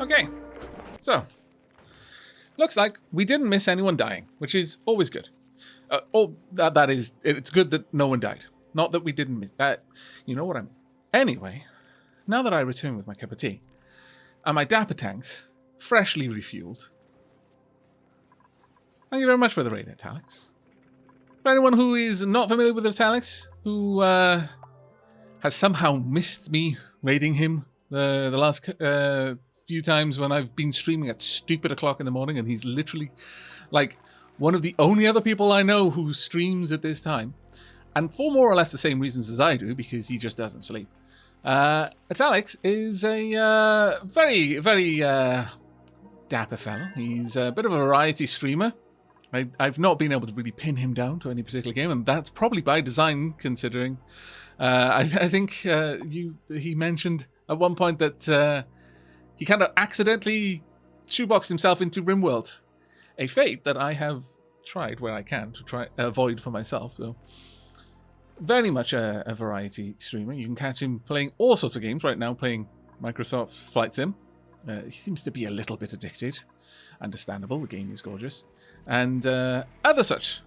Okay, so looks like we didn't miss anyone dying, which is always good. That is, it's good that no one died. Not that we didn't miss that. You know what I mean. Anyway, now that I return with my cup of tea, and my dapper tanks freshly refueled. Thank you very much for the raid, Italics. For anyone who is not familiar with Italics, who has somehow missed me raiding him the last few times when I've been streaming at stupid o'clock in the morning, and he's literally like one of the only other people I know who streams at this time, and for more or less the same reasons as I do, because he just doesn't sleep. Italics is a very, very dapper fellow. He's a bit of a variety streamer. I've not been able to really pin him down to any particular game, and that's probably by design, considering I think he mentioned at one point that he kind of accidentally shoeboxed himself into RimWorld, a fate that I have tried where I can to try avoid for myself. So very much a variety streamer. You can catch him playing all sorts of games right now, playing Microsoft Flight Sim. He seems to be a little bit addicted. Understandable, the game is gorgeous. And other such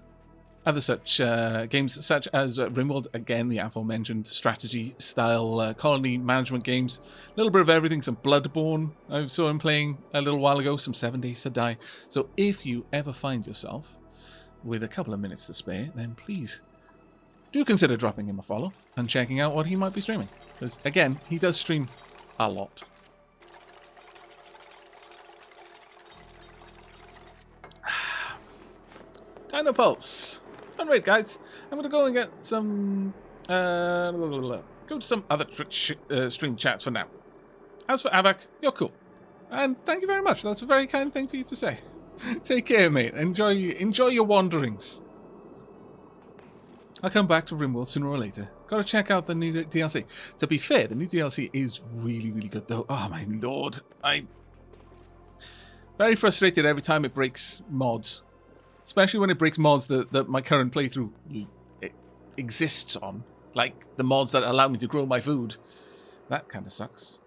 games such as RimWorld, again, the aforementioned strategy-style colony management games. A little bit of everything, some Bloodborne I saw him playing a little while ago, some 7 Days to Die. So if you ever find yourself with a couple of minutes to spare, then please do consider dropping him a follow and checking out what he might be streaming. Because, again, he does stream a lot. Dino Pulse. Alright, guys. I'm going to go and get some... go to some other stream chats for now. As for Aavak, you're cool. And thank you very much. That's a very kind thing for you to say. Take care, mate. Enjoy your wanderings. I'll come back to RimWorld sooner or later. Gotta check out the new DLC. To be fair, the new DLC is really, really good, though. Oh, my lord. I'm very frustrated every time it breaks mods. Especially when it breaks mods that my current playthrough exists on. Like the mods that allow me to grow my food. That kind of sucks.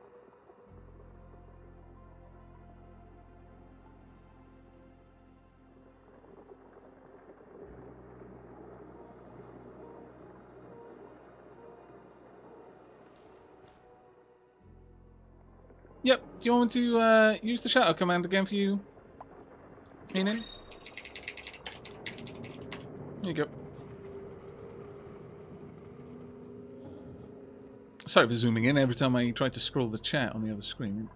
Yep, do you want me to use the shoutout command again for you? Meaning? There you go. Sorry for zooming in every time I try to scroll the chat on the other screen.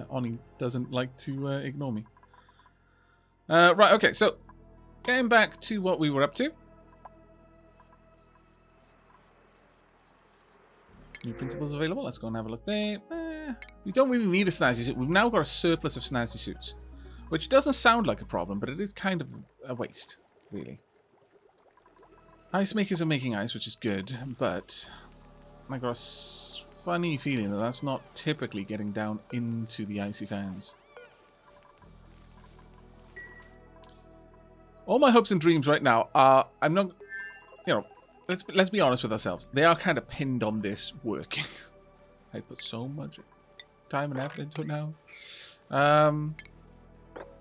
Oni doesn't like to ignore me. Right, okay, so getting back to what we were up to. New principles available. Let's go and have a look there. We don't really need a snazzy suit. We've now got a surplus of snazzy suits, which doesn't sound like a problem, but it is kind of a waste, really. Ice makers are making ice, which is good, but I got a funny feeling that that's not typically getting down into the icy fans. All my hopes and dreams right now are, I'm not, you know, let's be honest with ourselves. They are kind of pinned on this working. I put so much time and effort into it now.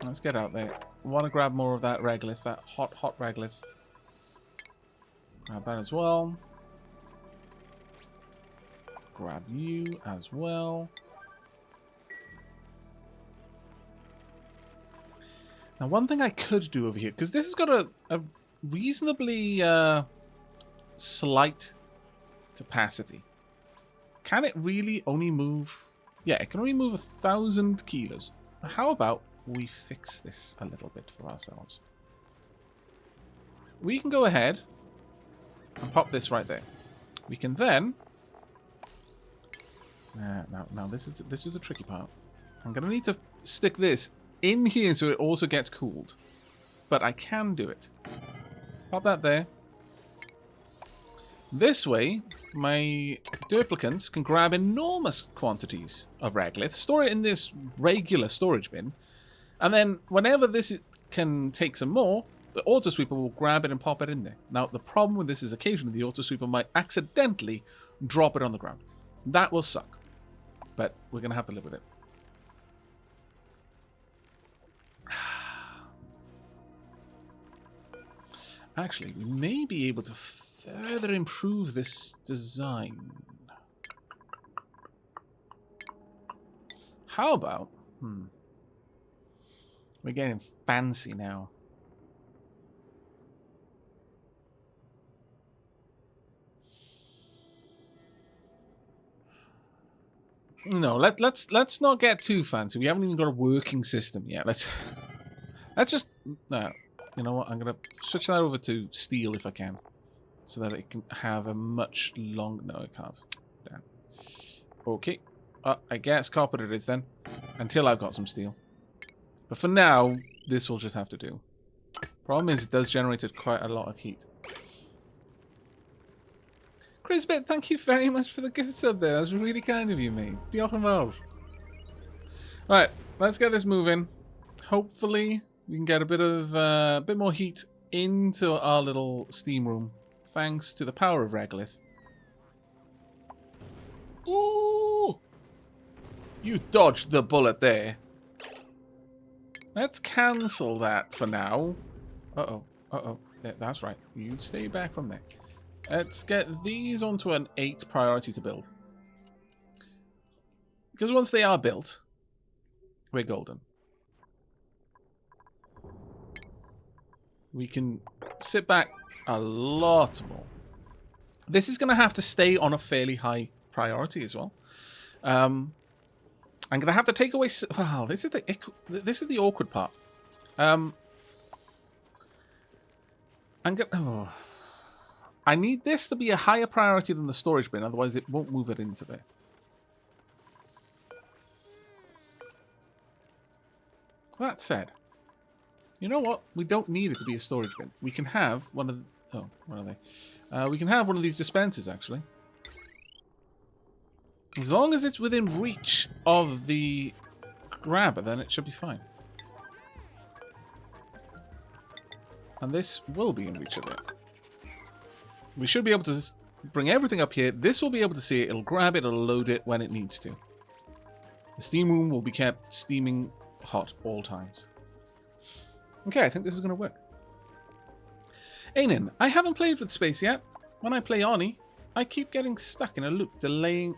Let's get out there. I want to grab more of that regolith, that hot regolith. Grab that as well. Grab you as well. Now, one thing I could do over here, because this has got a reasonably slight capacity. Can it really only move... Yeah, it can only move 1,000 kilos. How about we fix this a little bit for ourselves? We can go ahead and pop this right there. We can then... now this is a tricky part. I'm going to need to stick this in here so it also gets cooled. But I can do it. Pop that there. This way, my duplicants can grab enormous quantities of regolith, store it in this regular storage bin, and then whenever this can take some more, the autosweeper will grab it and pop it in there. Now, the problem with this is occasionally the autosweeper might accidentally drop it on the ground. That will suck, but we're going to have to live with it. Actually, we may be able to further improve this design. How about... We're getting fancy now. No, let's not get too fancy. We haven't even got a working system yet. Let's just you know what? I'm gonna switch that over to steel if I can, so that it can have a much longer. No, it can't. Damn. Okay. I guess copper it is then, until I've got some steel. But for now, this will just have to do. Problem is, it does generate quite a lot of heat. Chrisbit, thank you very much for the gift sub there. That was really kind of you, mate. Diolch yn fawr. Right, let's get this moving. Hopefully, we can get a bit more heat into our little steam room, thanks to the power of Regolith. Ooh! You dodged the bullet there. Let's cancel that for now. Uh-oh. Uh-oh. That's right. You stay back from there. Let's get these onto an 8 priority to build. Because once they are built, we're golden. We can sit back a lot more. This is going to have to stay on a fairly high priority as well. I'm going to have to take away... Well, this is the awkward part. I'm going to... I need this to be a higher priority than the storage bin, otherwise it won't move it into there. That said, you know what? We don't need it to be a storage bin. We can have one of the... Oh, what are they? We can have one of these dispensers, actually. As long as it's within reach of the grabber, then it should be fine. And this will be in reach of it. We should be able to bring everything up here. This will be able to see it. It'll grab it. It'll load it when it needs to. The steam room will be kept steaming hot all times. Okay, I think this is going to work. Ainin, I haven't played with space yet. When I play Oni, I keep getting stuck in a loop, delaying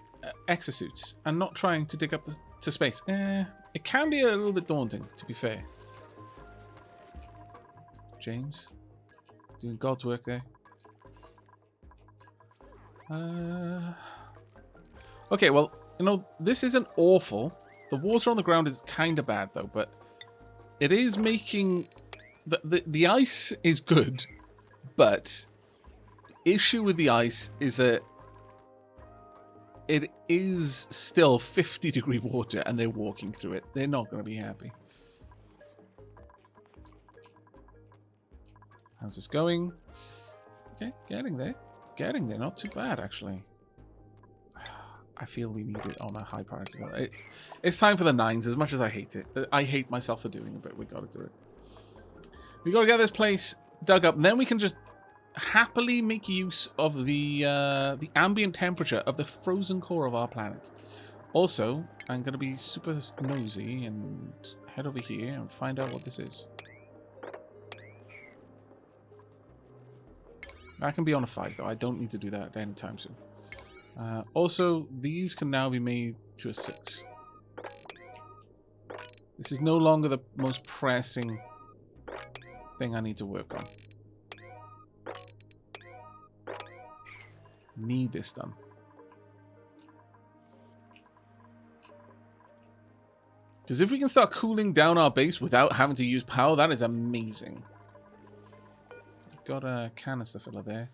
exosuits and not trying to dig up to space. It can be a little bit daunting, to be fair. James, doing God's work there. Okay, well, you know, this isn't awful. The water on the ground is kind of bad, though, but it is making... The ice is good, but the issue with the ice is that it is still 50-degree water, and they're walking through it. They're not going to be happy. How's this going? Okay, getting there. Getting there, not too bad actually. I feel we need it on a high priority. It's time for the 9s, as much as I hate it. I hate myself for doing it, but we gotta do it. We gotta get this place dug up, and then we can just happily make use of the ambient temperature of the frozen core of our planet. Also, I'm gonna be super nosy and head over here and find out what this is. I can be on a 5, though. I don't need to do that anytime soon. Also, these can now be made to a 6. This is no longer the most pressing thing I need to work on. Need this done. Because if we can start cooling down our base without having to use power, that is amazing. Got a canister filler there.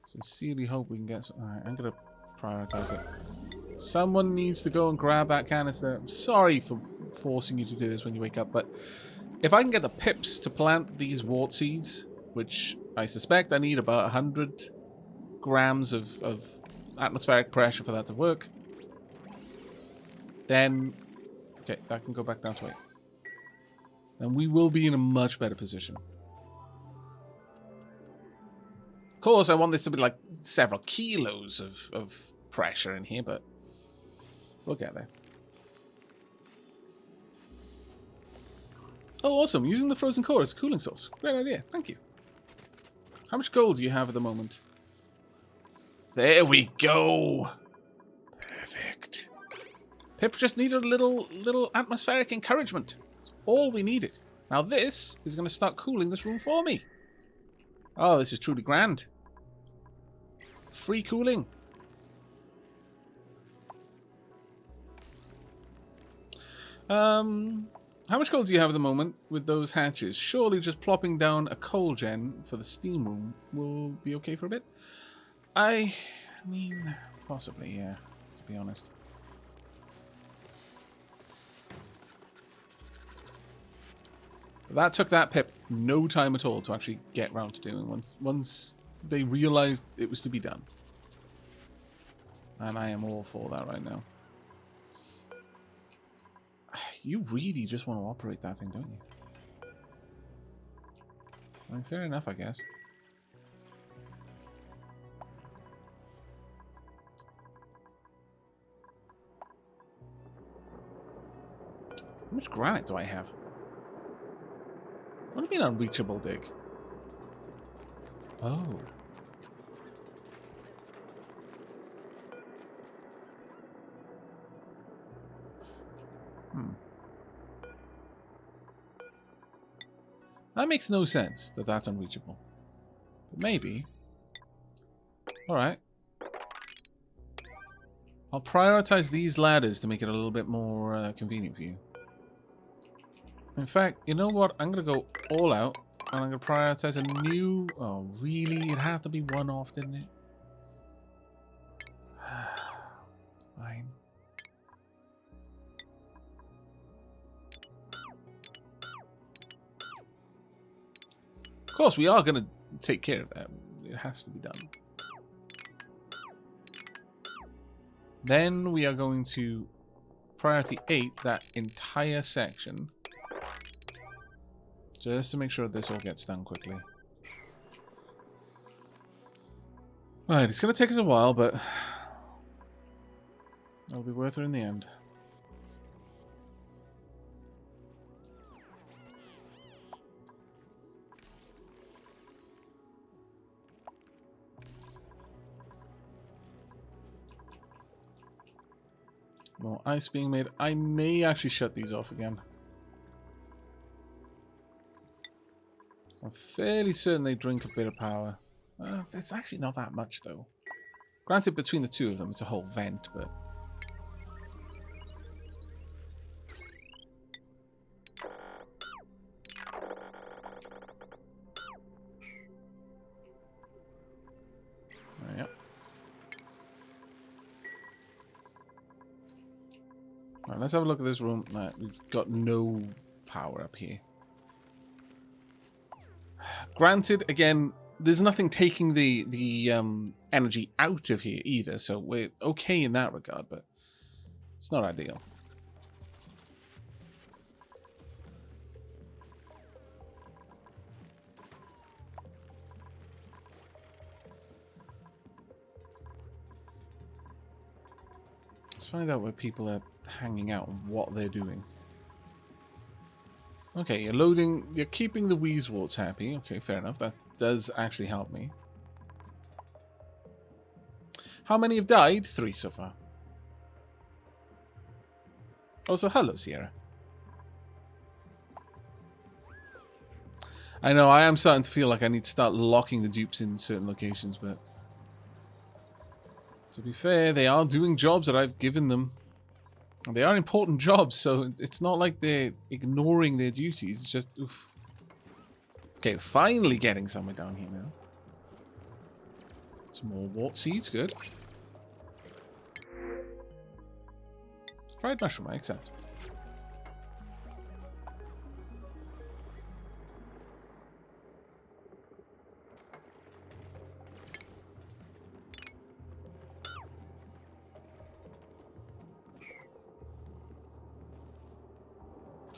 Sincerely hope we can get some... Alright, I'm going to prioritize it. Someone needs to go and grab that canister. I'm sorry for forcing you to do this when you wake up, but if I can get the pips to plant these wart seeds, which I suspect I need about 100 grams of atmospheric pressure for that to work, then... Okay, that can go back down to 8. And we will be in a much better position. Of course, I want this to be like several kilos of pressure in here, but we'll get there. Oh, awesome. Using the frozen core as a cooling source. Great idea. Thank you. How much gold do you have at the moment? There we go. Perfect. Pip just needed a little atmospheric encouragement. That's all we needed. Now this is going to start cooling this room for me. Oh, this is truly grand. Free cooling. How much gold do you have at the moment with those hatches? Surely just plopping down a coal gen for the steam room will be okay for a bit. I mean, possibly, yeah, to be honest. That took that Pip no time at all to actually get round to doing once they realized it was to be done. And I am all for that right now. You really just want to operate that thing, don't you? I mean, fair enough, I guess. How much granite do I have? What do you mean unreachable dig? Oh. That makes no sense that that's unreachable. But maybe. Alright. I'll prioritize these ladders to make it a little bit more convenient for you. In fact, you know what? I'm going to go all out. And I'm going to prioritize a new... Oh, really? It had to be one off, didn't it? Fine. Of course, we are going to take care of that. It has to be done. Then we are going to priority 8 that entire section. Just to make sure this all gets done quickly. Alright, it's going to take us a while, but it'll be worth it in the end. More ice being made. I may actually shut these off again. I'm fairly certain they drink a bit of power. It's actually not that much, though. Granted, between the two of them, it's a whole vent, but... Yep. Alright, let's have a look at this room. We've got no power up here. Granted, again, there's nothing taking the energy out of here either, so we're okay in that regard, but it's not ideal. Let's find out where people are hanging out and what they're doing. Okay, you're loading, you're keeping the Weezeworts happy. Okay, fair enough. That does actually help me. How many have died? 3 so far. Also, hello, Sierra. I know, I am starting to feel like I need to start locking the dupes in certain locations, but... to be fair, they are doing jobs that I've given them. They are important jobs, so it's not like they're ignoring their duties. It's just, oof. Okay, finally getting somewhere down here now. Some more wart seeds, good. Fried mushroom, I accept.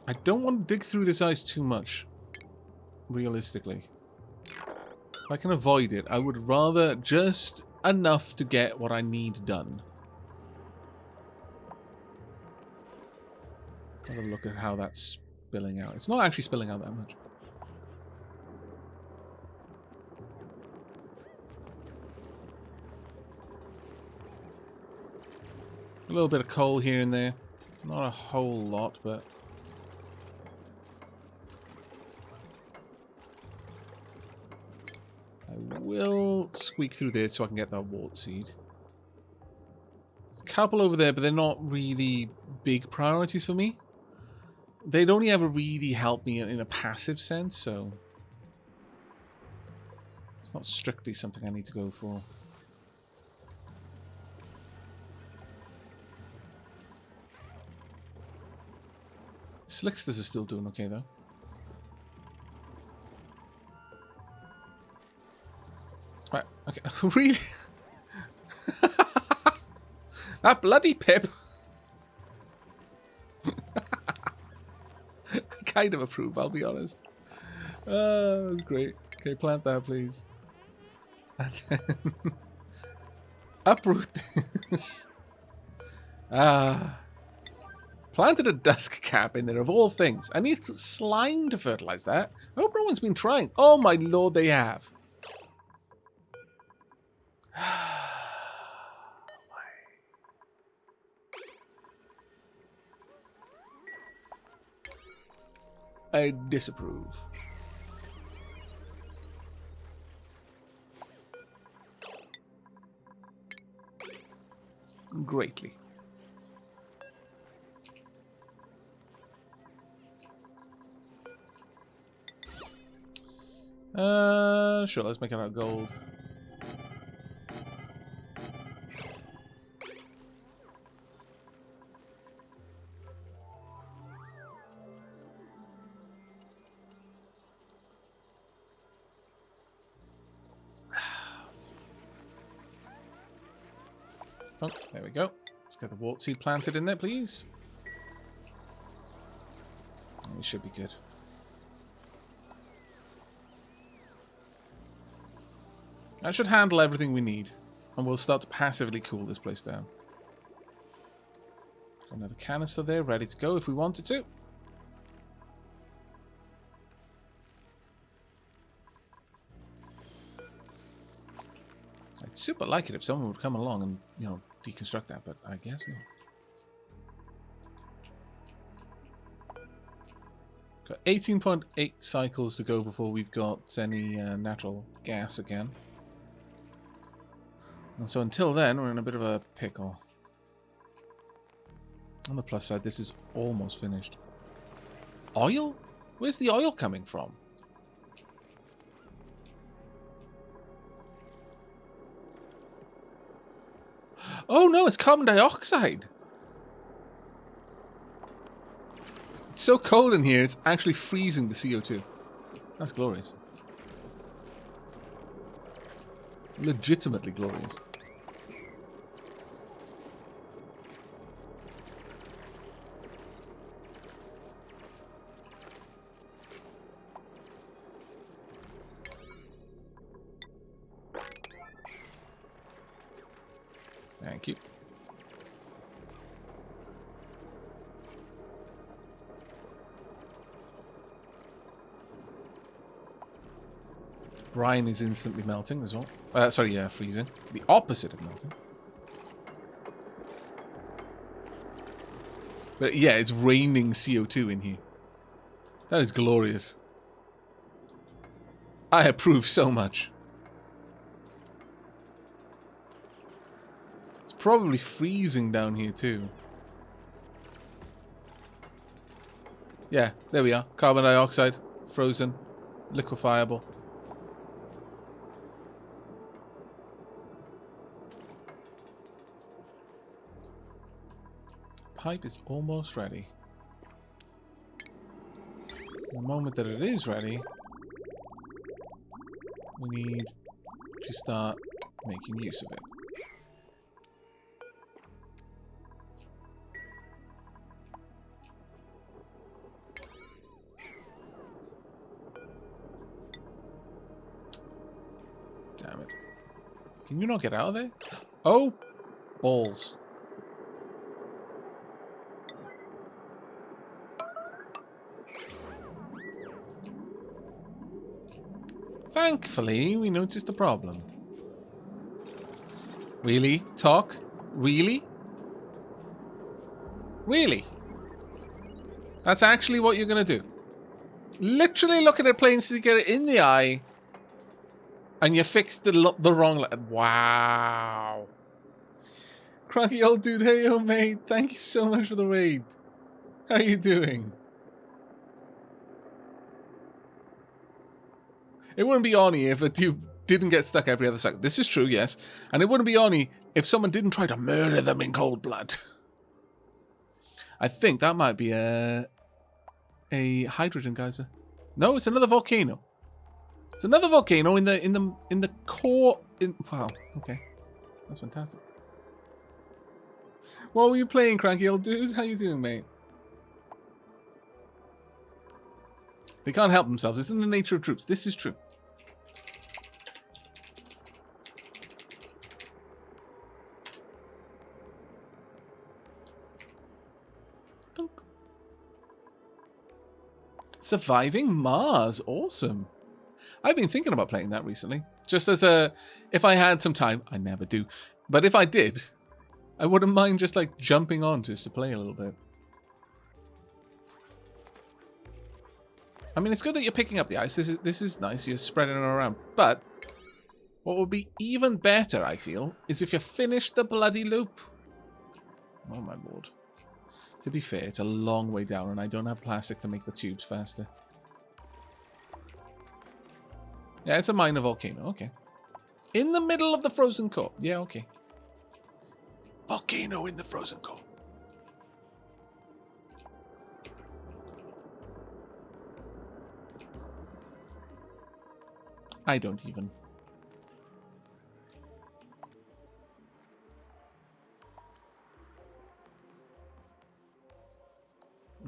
I don't want to dig through this ice too much, realistically. If I can avoid it, I would rather just enough to get what I need done. Have a look at how that spilling out. It's not actually spilling out that much. A little bit of coal here and there. Not a whole lot, but... I will squeak through there so I can get that wart seed. There's a couple over there, but they're not really big priorities for me. They'd only ever really help me in a passive sense, so... It's not strictly something I need to go for. Slicksters are still doing okay, though. Right, okay. Really? That bloody pip! I kind of approve, I'll be honest. Oh, that's great. Okay, plant that, please. And then... uproot this. Planted a dusk cap in there, of all things. I need slime to fertilize that. I hope no one's been trying. Oh my lord, they have. I disapprove. Greatly. Sure, let's make it out of gold. Oh, there we go. Let's get the wart seed planted in there, please. We should be good. That should handle everything we need. And we'll start to passively cool this place down. Got another canister there, ready to go if we wanted to. I'd super like it if someone would come along and, you know, deconstruct that, but I guess not. Got 18.8 cycles to go before we've got any natural gas again. And so until then, we're in a bit of a pickle. On the plus side, this is almost finished. Oil? Where's the oil coming from? Oh no, it's carbon dioxide! It's so cold in here, it's actually freezing the CO2. That's glorious. Legitimately glorious. Thank you. Brine is instantly melting as well. Sorry, yeah, freezing. The opposite of melting. But yeah, it's raining CO2 in here. That is glorious. I approve so much. It's probably freezing down here too. Yeah, there we are. Carbon dioxide. Frozen. Liquefiable. Pipe is almost ready. The moment that it is ready, we need to start making use of it. Damn it. Can you not get out of there? Oh, balls. Thankfully, we noticed the problem. Really? Talk? Really? Really? That's actually what you're going to do? Literally looking at planes to get it in the eye, and you fixed the wrong... Wow. Cranky old dude, hey yo mate, thank you so much for the raid. How you doing? It wouldn't be Oni if a dude didn't get stuck every other second. This is true, yes. And it wouldn't be Oni if someone didn't try to murder them in cold blood. I think that might be a hydrogen geyser. No, it's another volcano. It's another volcano in the core. Wow. Okay, that's fantastic. What were you playing, cranky old dude? How you doing, mate? They can't help themselves. It's in the nature of troops. This is true. Surviving Mars. Awesome. I've been thinking about playing that recently. Just as if I had some time. I never do. But if I did, I wouldn't mind just like jumping on just to play a little bit. I mean, it's good that you're picking up the ice. This is nice. You're spreading it around. But what would be even better, I feel, is if you finish the bloody loop. Oh, my lord. To be fair, it's a long way down, and I don't have plastic to make the tubes faster. Yeah, it's a minor volcano. Okay. In the middle of the frozen core. Yeah, okay. Volcano in the frozen core. I don't even.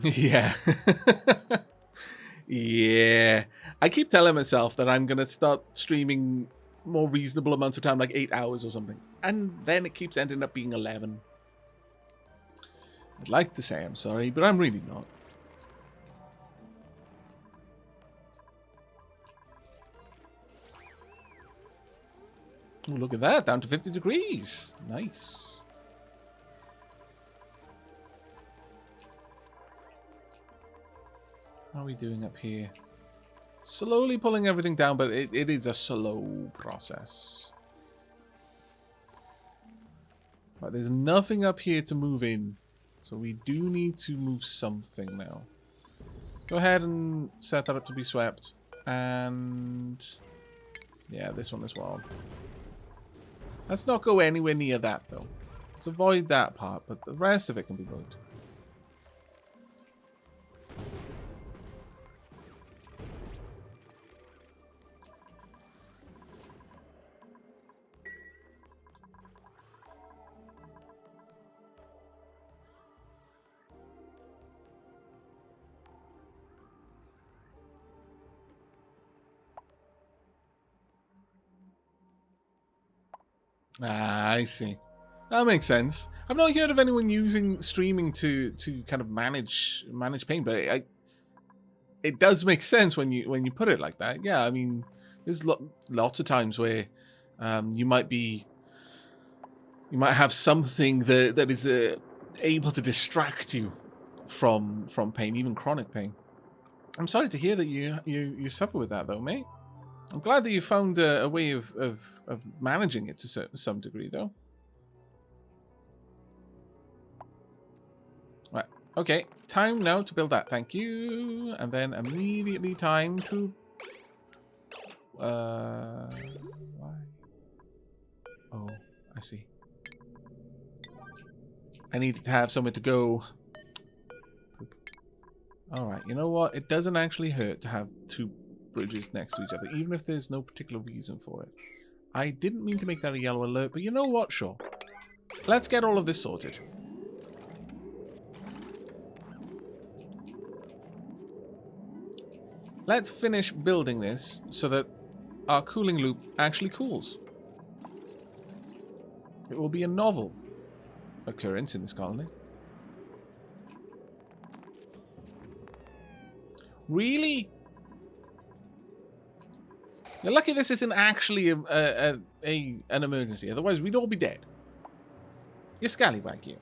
Yeah. Yeah. I keep telling myself that I'm going to start streaming more reasonable amounts of time, like 8 hours or something. And then it keeps ending up being 11. I'd like to say I'm sorry, but I'm really not. Oh, look at that, down to 50 degrees. Nice. How are we doing up here? Slowly pulling everything down, but it is a slow process. Right, there's nothing up here to move in, so we do need to move something now. Go ahead and set that up to be swept. And yeah, this one as well. Let's not go anywhere near that, though. Let's avoid that part, but the rest of it can be moved. Ah, I see. That makes sense. I've not heard of anyone using streaming to kind of manage pain, but it does make sense when you put it like that. Yeah, I mean, there's lots of times where you might have something that is able to distract you from pain, even chronic pain. I'm sorry to hear that you suffer with that, though, mate. I'm glad that you found a way of managing it to some degree, though. Right. Okay. Time now to build that. Thank you. And then immediately time to... Why? Oh, I see. I need to have somewhere to go. Alright, you know what? It doesn't actually hurt to have two bridges next to each other, even if there's no particular reason for it. I didn't mean to make that a yellow alert, but you know what? Sure. Let's get all of this sorted. Let's finish building this so that our cooling loop actually cools. It will be a novel occurrence in this colony. Really? You're lucky this isn't actually an emergency. Otherwise, we'd all be dead. You scallywag, you.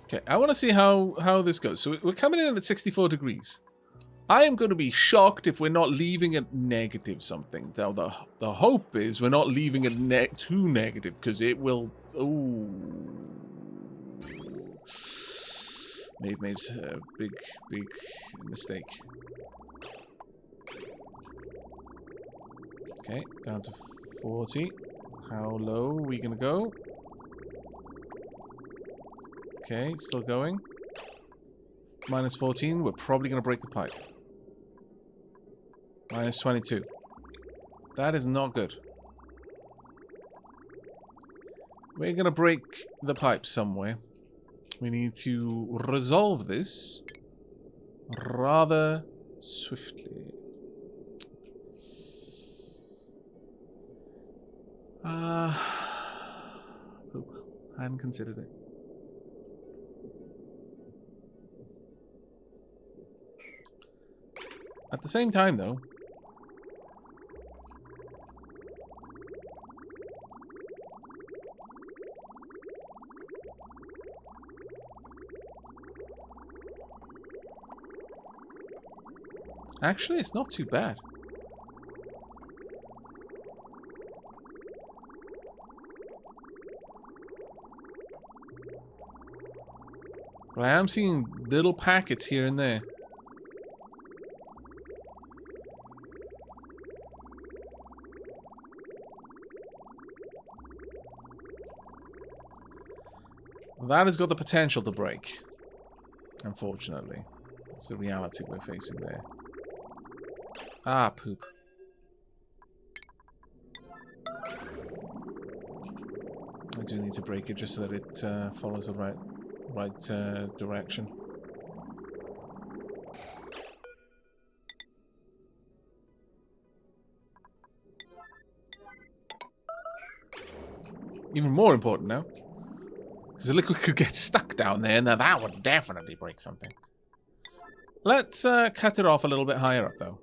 Okay, I want to see how this goes. So we're coming in at 64 degrees. I am going to be shocked if we're not leaving at negative something. Now, the hope is we're not leaving it too negative, because it will... Oh... May have made a big mistake. Okay, down to 40. How low are we going to go? Okay, still going. Minus 14, we're probably going to break the pipe. Minus 22. That is not good. We're going to break the pipe somewhere. We need to resolve this rather swiftly. I hadn't considered it. At the same time, though, actually, it's not too bad. But I am seeing little packets here and there. That has got the potential to break. Unfortunately. That's the reality we're facing there. Ah, poop. I do need to break it just so that it follows the right direction. Even more important now. Because the liquid could get stuck down there, and now that would definitely break something. Let's cut it off a little bit higher up, though.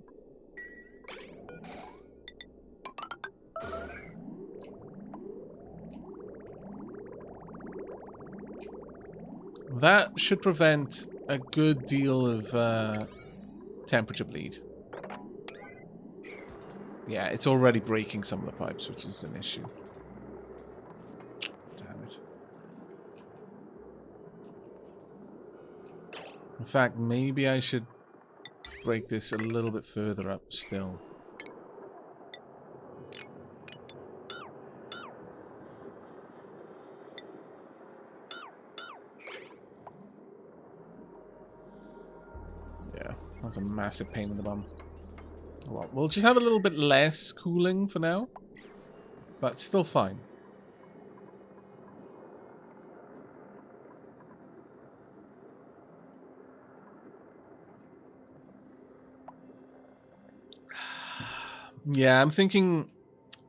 That should prevent a good deal of temperature bleed. Yeah, it's already breaking some of the pipes, which is an issue. Damn it. In fact, maybe I should break this a little bit further up still. Yeah, that's a massive pain in the bum. Well, we'll just have a little bit less cooling for now. But still fine. Yeah, I'm thinking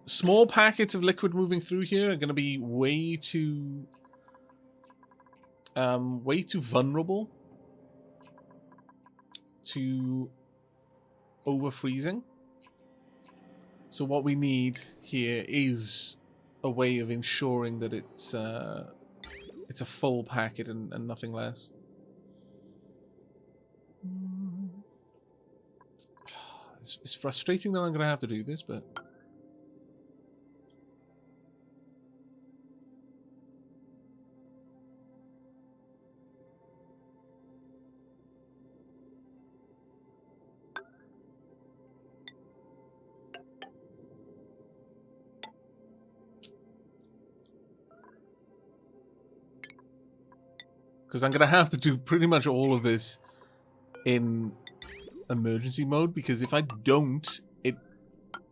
small packets of liquid moving through here are going to be way too vulnerable to over-freezing. So what we need here is a way of ensuring that it's a full packet and nothing less. It's frustrating that I'm going to have to do this, but... Because I'm going to have to do pretty much all of this in emergency mode, because if I don't, it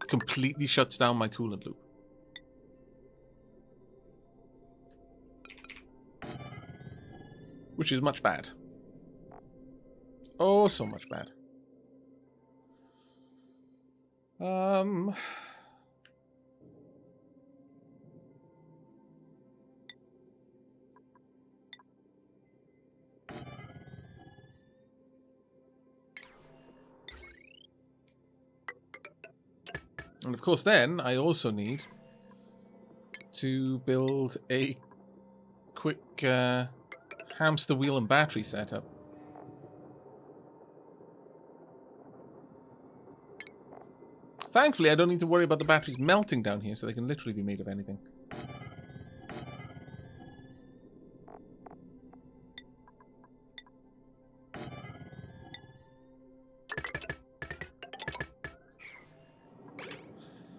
completely shuts down my coolant loop. Which is much bad. Oh, so much bad. And of course then, I also need to build a quick hamster wheel and battery setup. Thankfully, I don't need to worry about the batteries melting down here, so they can literally be made of anything.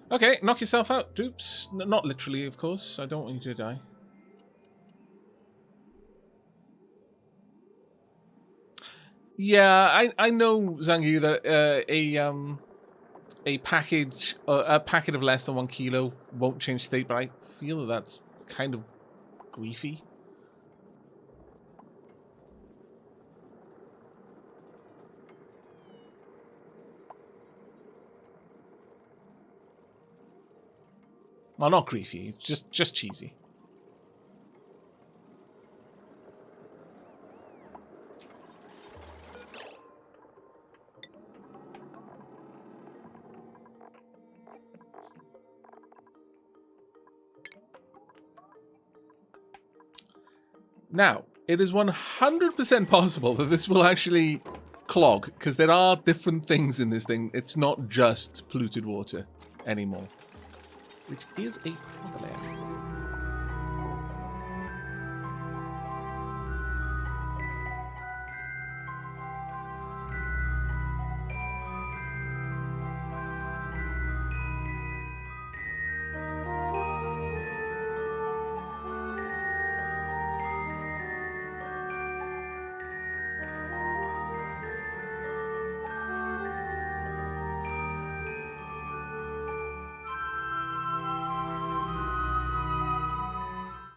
Okay, knock yourself out, dupes. Not literally, of course. I don't want you to die. Yeah, I know, Zangu, that a packet of less than 1 kilo won't change state, but I feel that that's kind of griefy. Well, not griefy. It's just cheesy. Now, it is 100% possible that this will actually clog, because there are different things in this thing. It's not just polluted water anymore, which is a problem.